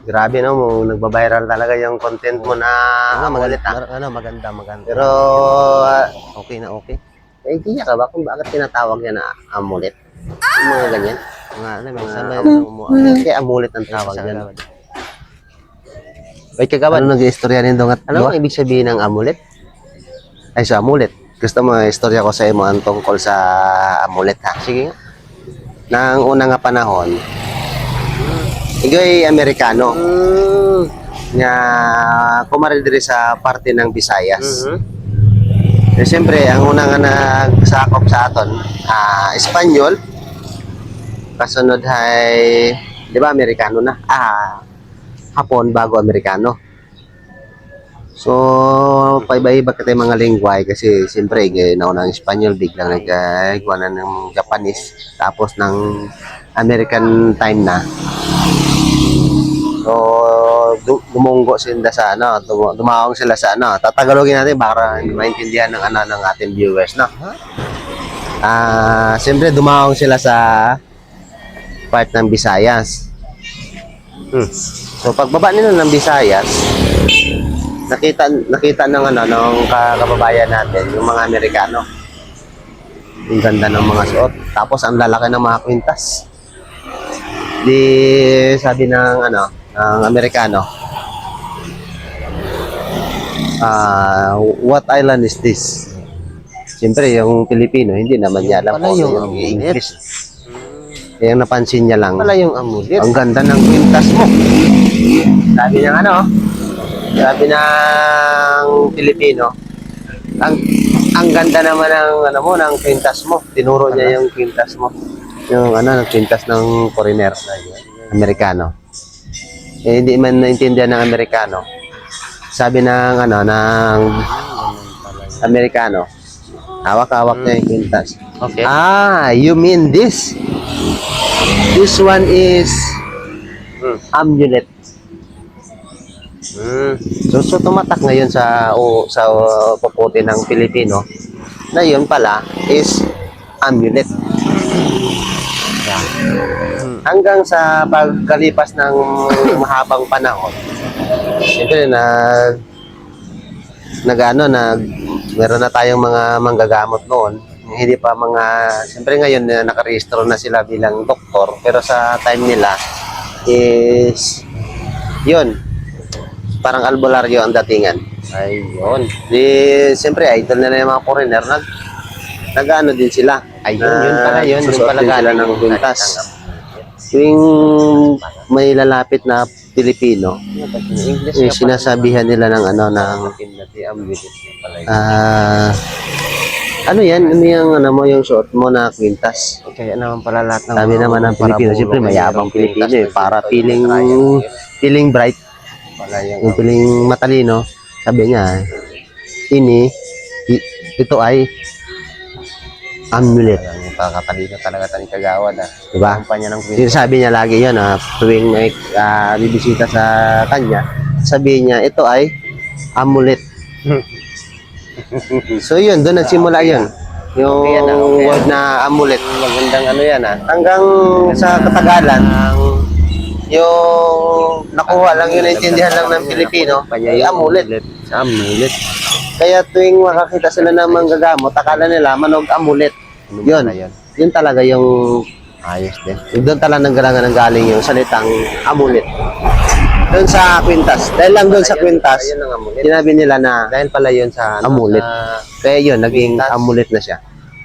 Grabe no, nagba-viral talaga yung content mo na amulet Maganda. Pero, Okay na okay. naiintindihan ka ba kung bakit tinatawag yan na amulet? Yung mga ganyan. Minsan may umuamot. Kaya amulet ang tawag yan. Wait, kagawad. Ano nag-iistorya rin doon? Ano ang ibig sabihin ng amulet? Ay, sa amulet. Gusto mo, istorya ko sa imo ang tungkol sa amulet, ha? Sige nga. Nang una nga panahon, igo'y Amerikano nga kumaril diri sa parte ng Visayas. Eh, siyempre, ang una nga nagsakop sa aton, Espanyol, kasunod ay, di ba, Amerikano na? Hapon bago Amerikano. So, paiba-iba ka mga lingway kasi siyempre, nauna ang Espanyol, biglang naggawa na ng Japanese, tapos ng American time na. So, dumunggo sila sa dumaong sila sa tatagalogin natin para maintindihan ng ng ating viewers, no? Siyempre, dumaong sila sa part ng Visayas. So, pagbaba nila ng Visayas, nakita ng ng kababayan natin, yung mga Amerikano. Yung ganda ng mga suot. Tapos ang lalaki ng mga kwintas. Di sabi ng ng Amerikano, what island is this? Siyempre yung Pilipino, hindi naman niya alam kung yung English. Kaya napansin niya lang, Wala yung amulet. ang ganda ng kwintas mo. Sabi ng sabi ng Pilipino, ang ganda naman ng ng kwintas mo. Tinuro niya yung kwintas mo. Yung ng kwintas ng foreigner, Amerikano. Eh, hindi man naintindihan ng Amerikano. Sabi ng ng Amerikano, hawak-hawak niya yung kwintas. Okay. You mean this? This one is amulet. So tumatak ngayon sa puputi ng Pilipino na yun pala is amulet. Hanggang sa pagkalipas ng mahabang panahon, siyempre meron na tayong mga manggagamot noon. Hindi pa siyempre ngayon nakarehistro na sila bilang doktor, pero sa time nila is yun, parang albularyo ang datingan. Ayun. Siyempre idol na yung mga foreigner, nag-ano din sila. Ayun, yun pala yun. Yun Susuot pala din sila galing ng yung kwintas. Tuwing may lalapit na Pilipino, English sinasabihan nila ng ano yan? Ano yung suot mo na kwintas? Kaya naman pala lahat ng Sabi naman ng Pilipino, siyempre mayabang Pilipino para feeling bright, yung feeling matalino. Sabi niya, ito ay amulet. Pagkatalino talaga tani kagawad Diba? Kampanya ng kwintas. Sabi niya lagi yun, tuwing may bibisita sa kanya, sabi niya, ito ay amulet. So yun, doon nagsimula yun. Yung Okay. word na amulet. Magandang yan Hanggang sa katagalan, yung nakuha lang yun, naintindihan lang ng Pilipino, ay amulet. Amulet. Kaya tuwing makakita sila ng manggagamot, akala nila manog amulet. Yun. Yun talaga yung Ayos din. doon talaga nanggaling yung salitang amulet. Doon sa kwintas. Dahil lang doon sa kwintas, Ayun ang amulet. sinabi nila na Dahil pala yun sa amulet. Kaya yun, naging kwintas. amulet na siya.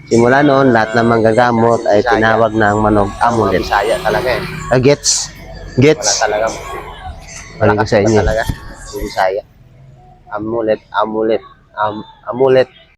Simula noon, lahat ng manggagamot ay tinawag ng manog amulet. Bisaya talaga Gets? Wala Gets? talaga. Balik ko sa inyo. Talaga. Bisaya. Amulet. Amulet.